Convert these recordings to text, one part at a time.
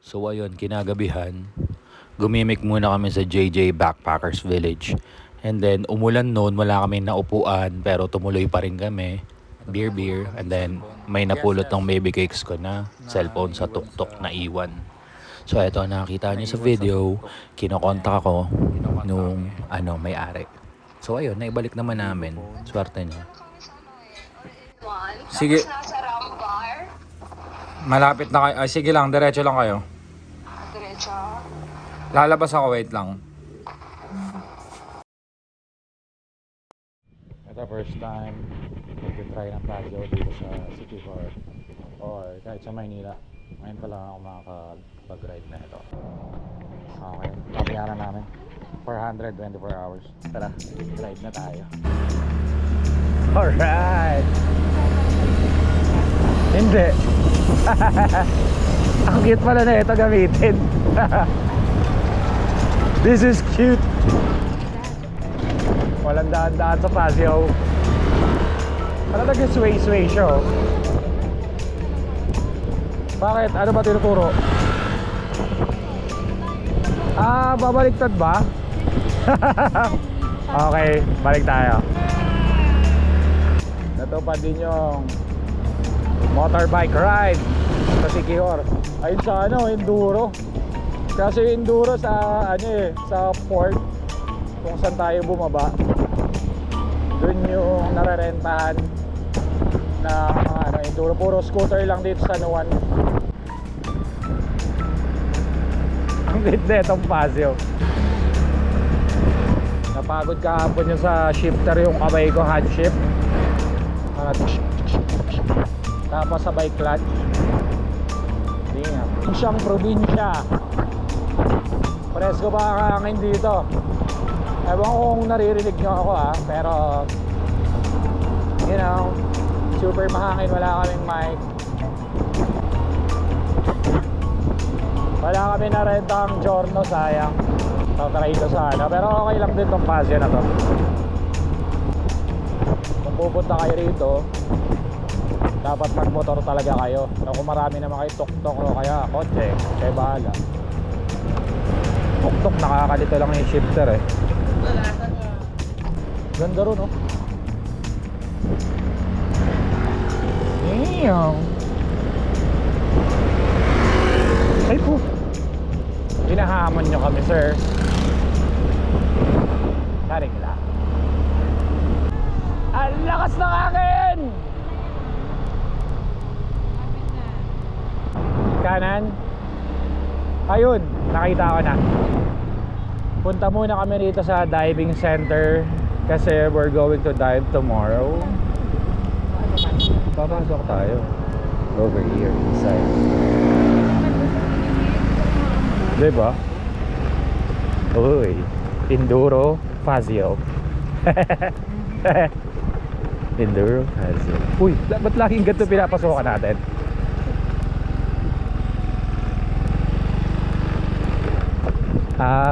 So ayun, kinagabihan, gumimik muna kami sa JJ Backpackers Village. And then umulan noon, wala kami naupuan pero tumuloy pa rin kami. Beer, and then may napulot ng baby cakes ko na cellphone sa tuktok na iwan. So eto, nakita niyo sa video, kinokontak ako nung may-ari. So ayun, naibalik naman namin. Swerte niya. Sige. Nasa Rambar. Malapit na kayo. Ay, sige lang, diretso lang kayo. Diretso. Lalabas ako, wait lang. Ito first time mag-try ng patio dito sa City Park or kahit sa Maynila. Ngayon pa lang ako makakapag-ride na ito. Okay, papayaran namin 424 hours. Tara, ride na tayo. Alright! Hindi! Ang cute pala na ito gamitin. This is cute! Walang daan-daan sa Paseo. Ano nag-sway-sway siya? Bakit? Ano ba tinuturo? Babaliktad ba? Okay, balik tayo. Natupad din yung motorbike ride sa Siquijor. Ayun sa enduro. Kasi enduro sa sa port kung saan tayo bumaba. Doon yung narerentahan na enduro. Puro scooter lang dito sa Nuwan. Ang lit na itong Paseo. Napagod kahapon yung sa shifter yung kamay ko, hand shift. Tapos sabay clutch. Hindi nga. Siyang probinsya. Presko ba kakangin dito? Ewan ko kung naririnig nyo ako pero super mahangin, wala kaming mic. Wala kami narentang Giorno, sayang. Try ko sana, pero okay lang din tong Paseo na to. Kung pupunta kayo rito, dapat magmotor talaga kayo. Pero kung marami naman kayo tuk-tuk o kaya kotse, kayo bahala. Tuk-tuk, nakakalito lang yung shifter eh. Ganda ron, Damn. Ay po. Hinahamon nyo kami, sir. Karing lang. Ang lakas ng akin! Kanan. Ayun, nakita ko na. Punta muna kami rito sa diving center kasi we're going to dive tomorrow. Papasok tayo. Over here, inside. Diba? Uy, Enduro Paseo. Enduro Paseo. Uy, ba't laging ganito pinapasokan natin?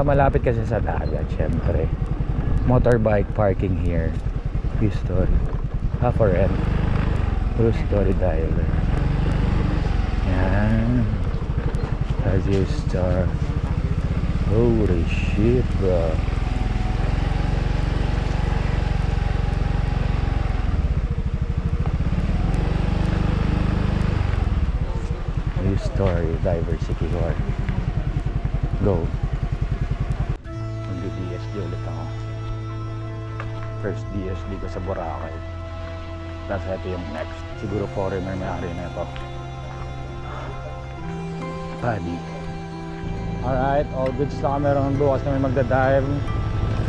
Malapit kasi sa dagat, syempre. Motorbike parking here. Few story. For rent. True story diver. Yan. Paseo Star. Holy shit, bro. True story diver Siquijor. Go. Mag-DSD ulit ako. First DSD ko sa Boracay. Tapos ito yung next. Siguro foreigner may-ari na ito. Paddy. Alright, all goods na kami. Meron bukas kami magdadive.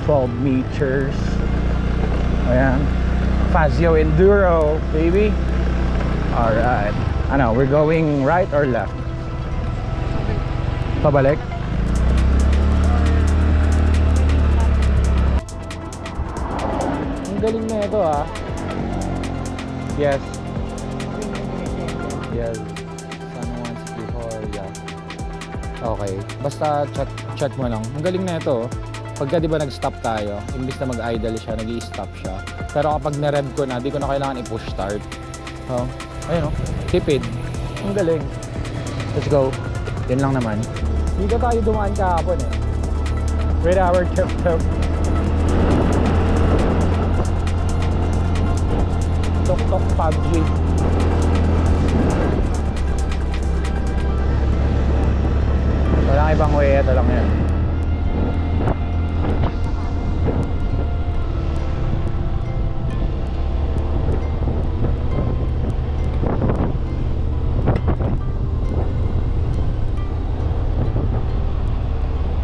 12 meters. Ayan. Paseo Enduro, baby. Alright. We're going right or left? Pabalik? Ang galing na ito Yes. Yes. San Juan before, yeah. Okay. Basta check mo lang. Ang galing na ito. Pagka di ba nag-stop tayo, imbis na mag-idle siya, nag-i-stop siya. Pero kapag na-rev ko na, di ko na kailangan i-push start. Ayun tipid. Ang galing. Let's go. Yun lang naman. Dito tayo dumaan kahapon eh. With our tuk-tuk. Tuk-tuk PUBG. Walang ibang way, ito lang yan.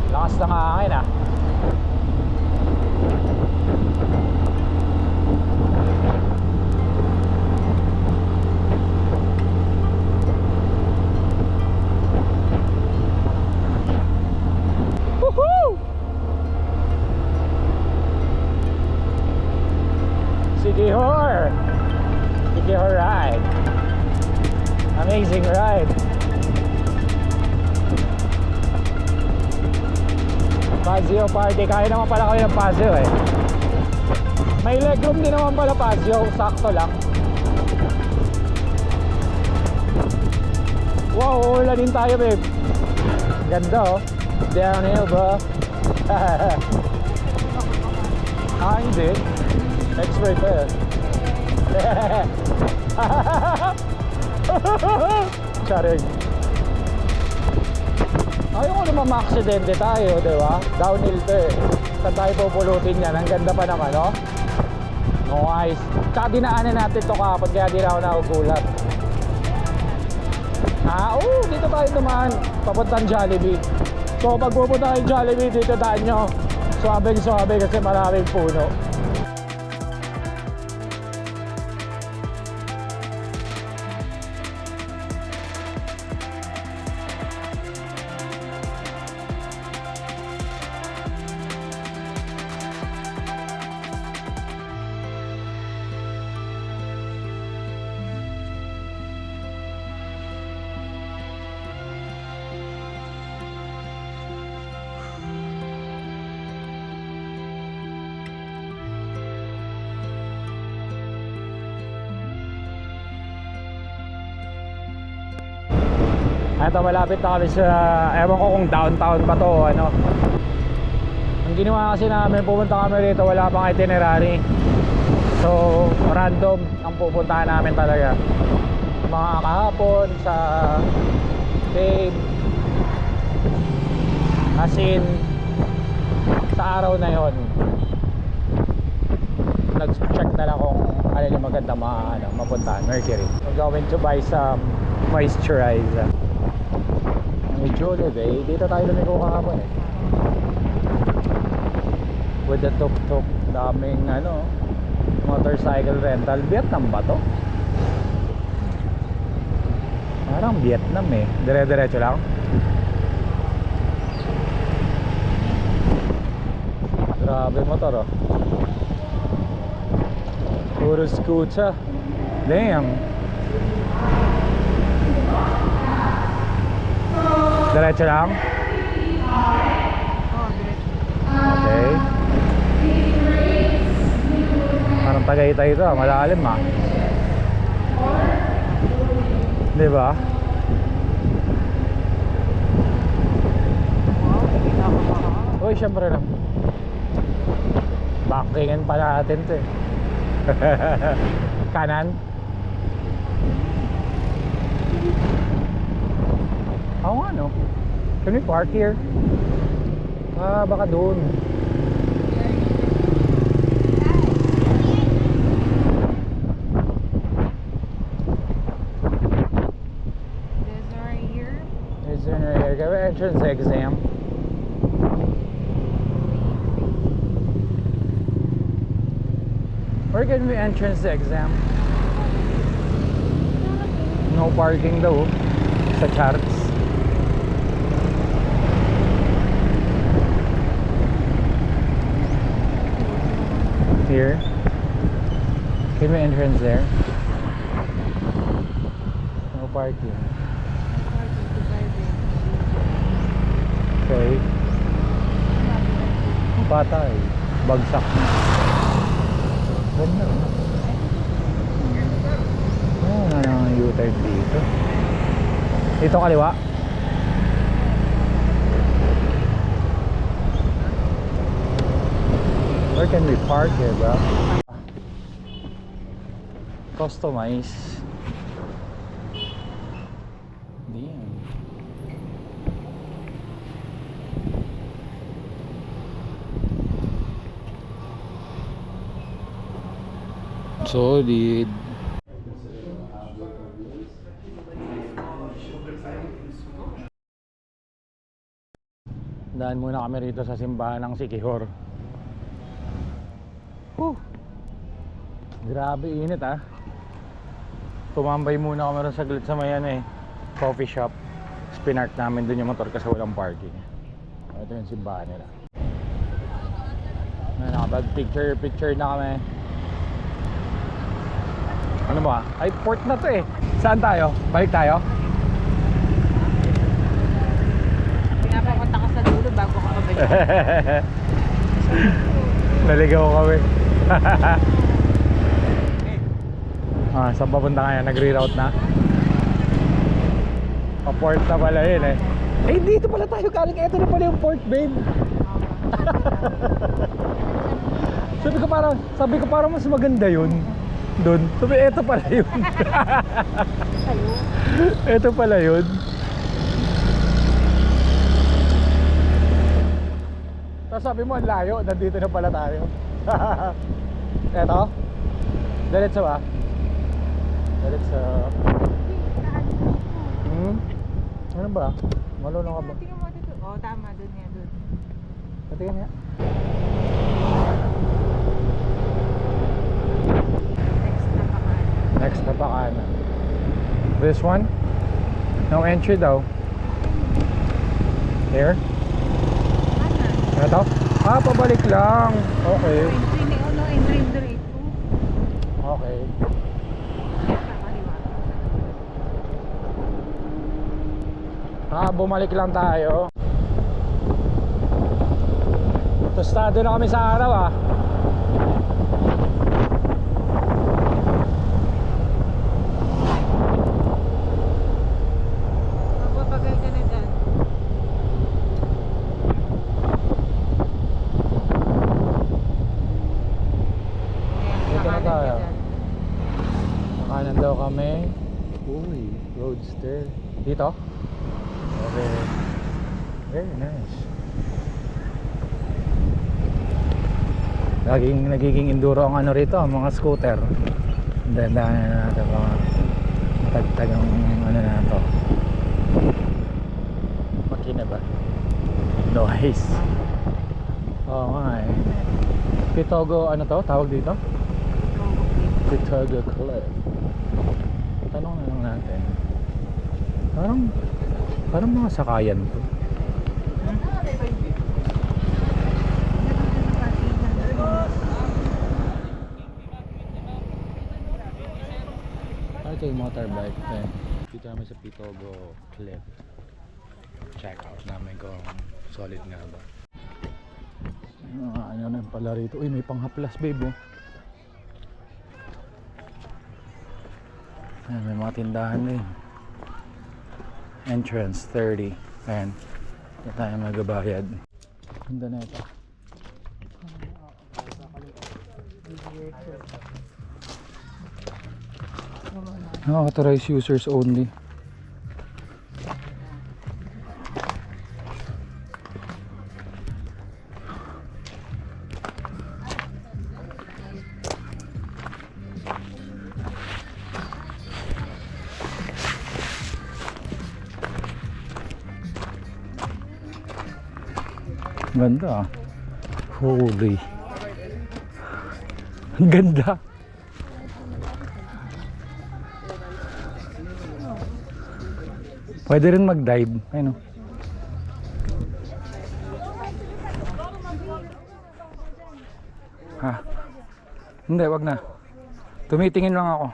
Lakas ng hangin ah. Woohoo! Sigihor! Sigihor ride. Amazing ride. Paseo party. Kaya naman pala kayo ng Paseo eh. May legroom din naman pala Paseo. Sakto lang. Wow, uulanin tayo babe. Ganda oh. Downhill bro. Hindi. X-ray pa yun. Charing. Ayaw ko naman ma-aksidente tayo, di ba? Downhill to eh. Saan tayo pupulutin yan? Ang ganda pa naman, no? Nice. Tsaka dinaanan natin to kahapon, kaya di na ako nagugulat. Oo, dito tayo dumaan. Papuntang Jollibee. So, pag pupunta kayo Jollibee, dito daan nyo. Suabe kasi maraming puno. Ito, malapit na kami sa, ewan ko kung downtown pa to, ano. Ang ginawa kasi namin, pupunta kami rito, wala pang itinerary. So, random ang pupuntahan namin talaga. Mga kahapon sa cave. As in, sa araw na yon, nag-check na lang kung alin yung maganda mapuntahan. Mercury. We're going to buy some moisturizer. Medyo eh, dito tayo lumiko kahapon eh. With the tuk-tuk, daming ano, motorcycle rental. Vietnam ba to? Parang Vietnam eh. Dire-diretso lang. Grabe motor oh. Puro scooter. Damn. Diretso lang? Okay. Parang Tagaytay ito, malalim ah. Diba? Uy, syempre lang. Backingin pa natin ito eh. Kanan. Oo nga no. Can we park here? Baka doon. There's one right here. There's one right here. Give an entrance exam. Where can we entrance exam? No parking daw sa charts. Here. Can we entrance there? No parking. Okay. Bata eh. Bagsak na. Ganda. Oh, na ang U-turn dito. Dito kaliwa. Where can we park here, bro? Customize. Damn. Solid. Daan muna kami rito sa simbahan ng Siquijor. Grabe init ah. Tumambay muna kami rin saglit sa may coffee shop. Pinark namin dun yung motor kasi walang parking. Ito yung simbahan nila. Nakapag picture na kami. Ano ba? Ay, port na to eh. Saan tayo? Balik tayo? Pinapapunta ka sa dulo bago ka pabalik. Naligaw kami. Saan papunta kaya? Nag-reroute na? Pa-port na pala yun eh. Eh, dito pala tayo galing. Ito na pala yung port, babe. Sabi ko parang mas maganda yun. Doon. Sabi, eto pala yun. Eto pala yun. Tapos sabi mo, ang layo. Nandito na pala tayo. Eto? Diretso ba? Diretso. Ano ba? Malunong ka ba? Tingnan mo dito. Oh, tama. Doon nga, doon. Patingin nga. Next na pa kanan. This one? No entry daw. Here? Ito? Pabalik lang. Okay. No entry direct. Okay. Bumalik lang tayo. Tostado na kami sa araw ah. Magpapagal ka na dyan. Dito na tayo. Nakanan daw kami. Uy, roadster. Dito? Okay. Very nice. Nagiging enduro ang ano rito, ang mga scooter. Dandahan na natin mga matagtag ang ano na to. Makina ba? Noise. Oo nga eh. Pitogo, ano to? Tawag dito? Pitogo Cliff. Tanong na lang natin. Parang mga sakayan to. Ito yung motorbike eh. Dito namin sa Pitogo Cliff. Check out namin kung solid nga ba. Ano na pala rito. Uy, may panghaplas babe oh. Ayan, may mga tindahan din. Entrance 30. Ayan. Ito tayo magabayad. Ganda na ito. Authorized users only. Ganda ah. Holy. Ang ganda. Pwede rin mag-dive. Ayun oh. Ha? Hindi, wag na. Tumitingin lang ako.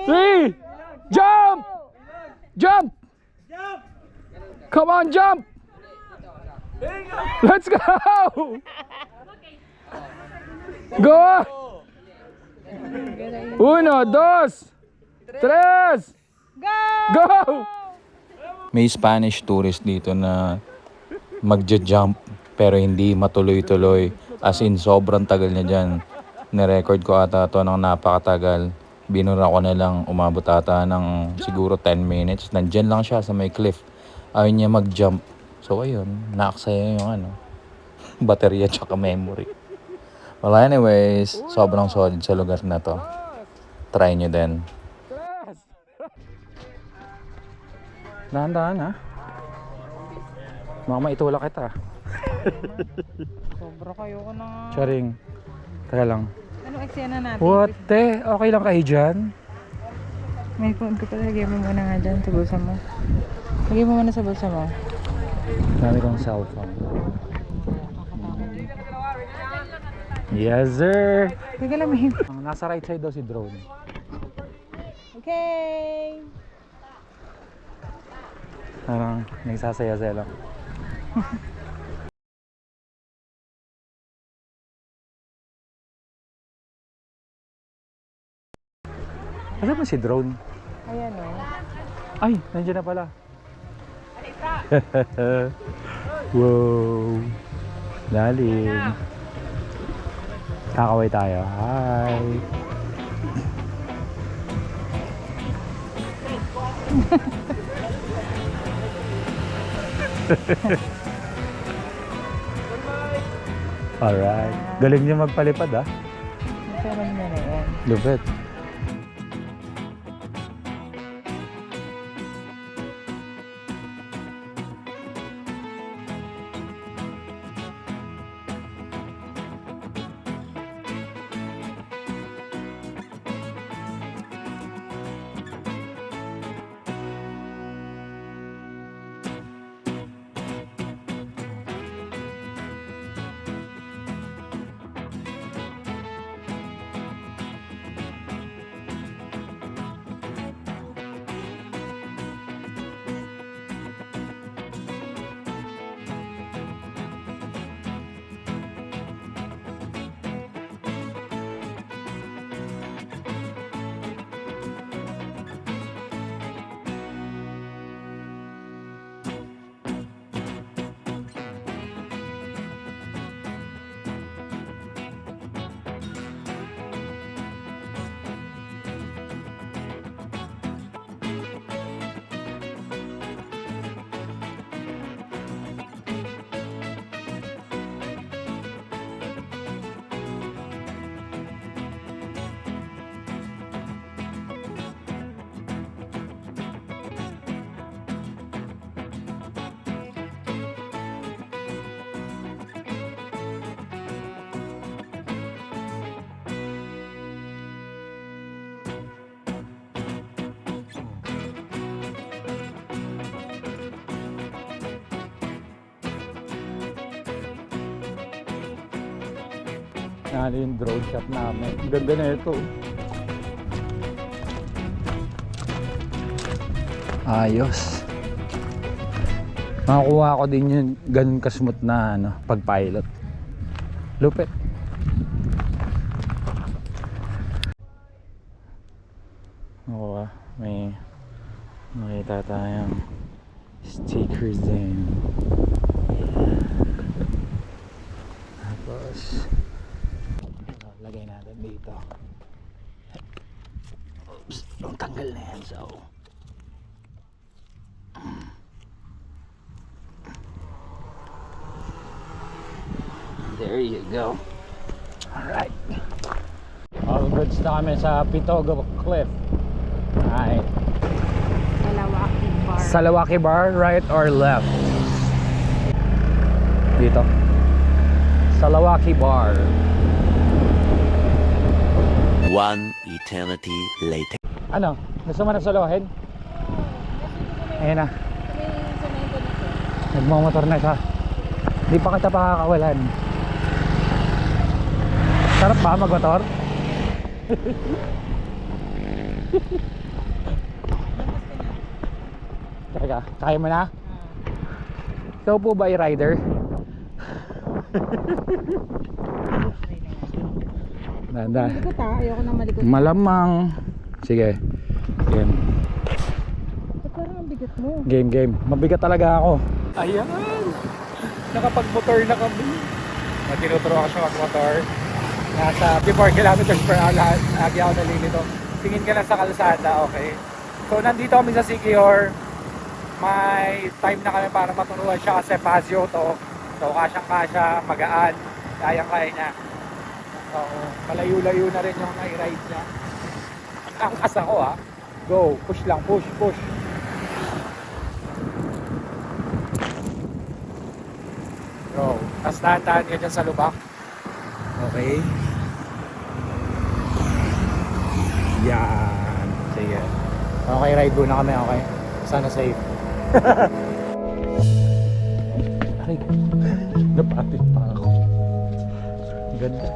3! Jump! Jump! Come on, jump! Let's go! Go! 1, 2, 3! Go! May Spanish tourist dito na magja-jump pero hindi matuloy-tuloy. As in, sobrang tagal niya dyan. Nirecord ko ata to ng napakatagal. Binura ko na lang, umabot ata ng siguro 10 minutes. Nandyan lang siya sa may cliff. Ayaw niya mag-jump. So ayun, naaksaya yung baterya tsaka memory. Well anyways, sobrang solid sa lugar na to. Try nyo din. Dahan-dahan ha. Baka maitulak kita. Sobra kayo ko na nga. Charing. Teka lang. Anong eksena natin? What te? Okay lang kayo dyan? May phone ko pala. Lagay mo muna nga dyan sa bulsa mo. Lagay mo muna sa bulsa mo. Dami kong cellphone. Yes sir! Teka lang, may... Nasa right side daw si drone. Okay! Parang nagsasaya-saya lang. Asan ba si drone? Ayan o. Ay, nandiyan na pala. Wow. Lalim. Kakaway tayo. Hi. Alright. Galing niya magpalipad ah. Pero na yan. Lupit. Nalo yung drone shot namin. Ganda na ito. Ayos. Makakuha ko din yung ganun kasmooth na pag-pilot. Lupit. Oo, may makita tayong stickers din. Tapos lagay natin dito. Oops, ang tanggal na yan. So there you go. Alright, all goods na kami sa Pitogo Cliff. Alright, Salawaki Bar. Salawaki Bar, right or left? Dito Salawaki Bar. One eternity later. Ano? Gusto mo na solohin? Ayun na. Nagmamotor na siya. Hindi pa kita pakakawalan. Sarap ba magmotor? Teka, kaya mo na? Ikaw po ba i-rider? Danda. Malikot ha, ayoko nang malikot. Malamang. Sige. Game. Ba't parang ang bigat mo? Game. Mabigat talaga ako. Ayan. Nakapag-motor na kami. Tinuturo ako siya mag-motor. Nasa 54 kilometers per hour lagi ako nalilito. Tingin ka lang sa kalsada, okay? So nandito kami sa Siquijor. May time na kami para maturuan siya kasi Pasio to. So kasyang-kasya, magaan, kayang-kaya niya. So malayo-layo na rin yung na-ride niya. Angkas ako ha. Go, push lang, push, push. Go. Tapos dahan-dahan ka dyan sa lubak. Okay. Yan. Sige. Okay, ride muna kami, okay? Sana safe. Ay, napatid pa ako. Ganda.